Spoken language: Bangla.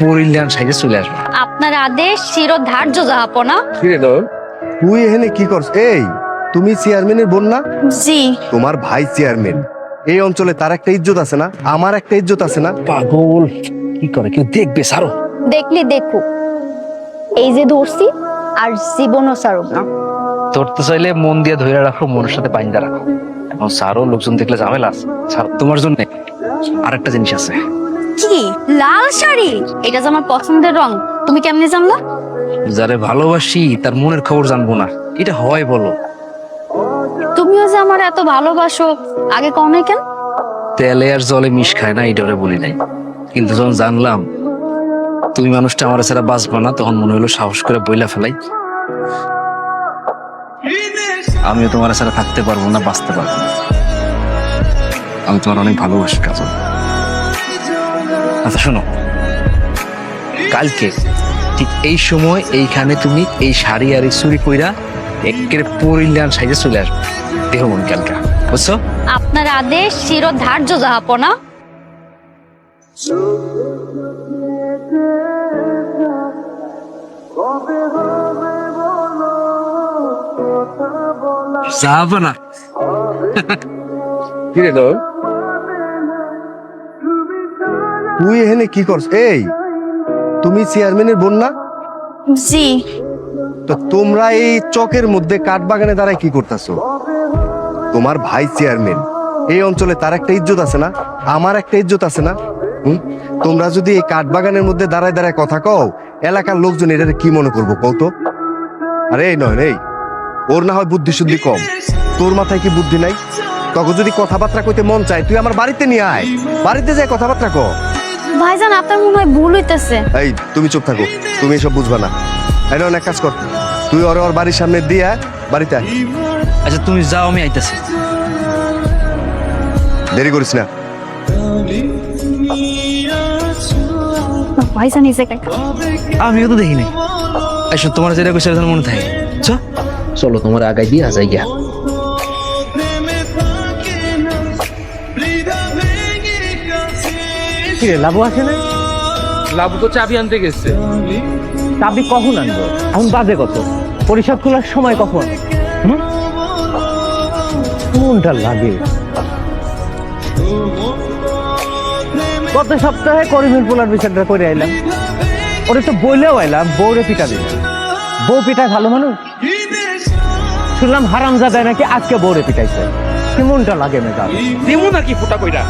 পরিল্যান সাইজে চলে আসবে। আপনার আদেশ চিরধার্য জাহাপনা। কিরে তুই এখানে কি করছ? এই তুমি চেয়ারম্যানের বোন না? জি। তোমার ভাই চেয়ারম্যান, এই অঞ্চলে তার একটা ইজ্জত আছে না, আমার একটা ইজ্জত আছে না? পাগল কি করে কেউ দেখবে সারো। দেখলি দেখুক, এই যে ধরছি আর জীবনও সারব না। ধরতে চাইলে মন দিয়ে ধরে রাখো, মনের সাথে বাইন্দা রাখো। এখন সারো, লোকজন দেখলে ঝামেলা আছে। ছাড়ো, তোমার জন্য আরেকটা জিনিস আছে। কি? লাল শাড়ি? এটা যে আমার পছন্দের রং, তুমি কেমনে জানলা? যারে ভালোবাসি তার মনের খবর জানবো না, এটা হয় বলো? তুমিও যে আমার এত ভালোবাসো, আগে কও নাই কেন? তেলে আর জলে মিশ খায় না, এটা ওরে বলি নাই। কিন্তু যখন জানলাম তুমি মানুষটা আমার ছাড়া বাঁচবা না, তখন মনে হলো সাহস করে বইলা ফেলাই। আমিও তোমার ছাড়া থাকতে পারবো না, বাঁচতে পারবো না। আমি তোমার অনেক ভালোবাসি কাজল। আচ্ছা শোনো, কালকে ঠিক এই সময় এইখানে তুমি এই শাড়ি আর এই চুরি কইরা একের পরিল্যান সাইজে চলে আসবে। দেহ মন কালকা, বুঝছো? আপনার আদেশ চিরধার্য জাহাপনা। যাবো না। কিরে তুই এখানে কি করছ? এই তুমি চেয়ারম্যানের বোন না? জি। তো তোমরা এই চকের মধ্যে কাঠ বাগানে দাঁড়ায় কি করতেছো? তোমার ভাই চেয়ারম্যান, এই অঞ্চলে তার একটা ইজ্জত আছে না, আমার একটা ইজ্জত আছে না? তোমরা যদি এই কাঠ বাগানের মধ্যে দাঁড়ায় দাঁড়ায় কথা কও, এলাকার লোকজন এটা কি মনে করবো কও তো? আরে এই নয়, এই ওর না হয় বুদ্ধি শুদ্ধি কম, তোর মাথায় কি বুদ্ধি নাই? তখন যদি কথাবার্তা কইতে মন চায় তুই আমার বাড়িতে নিয়ে আয়, বাড়িতে যাই কথাবার্তা কও। ভাইজান, আপনার মনে হয় ভুল হইতেছে। এই তুমি চুপ থাকো, তুমি এসব বুঝবা না। এই না, এক কাজ কর, তুই ওর বাড়ির সামনে দিয়া বাড়িতে আয়। আচ্ছা তুমি যাও, আমি আইতাছি। দেরি করিস না। ভাইজান এই জায়গায় আমিও তো দেখিনি। আচ্ছা তোমার যেটা কইছে সেটা মনে থাকে। চলো তোমার আগাই দিয়ে যাই গিয়া। কিরে লাবু আছে না? লাবু তো চাবি আনতে গেছে। চাবি কখন আনবো? এখন বাজে কত? পরিষদ খোলার সময় কখন? কোনটা লাগে? গত সপ্তাহে করিমের পোলার বিচারটা করে আইলাম, ওরে তো বইলেও আইলাম বউরে পিটা দিল। বউ পিটায় ভালো মানুষ? শুনলাম হারামজাদায় নাকি আজকে বউরে পিটাইছে। কেমনটা লাগে মেয়েটা? দিমু নাকি ফুটা কইরা?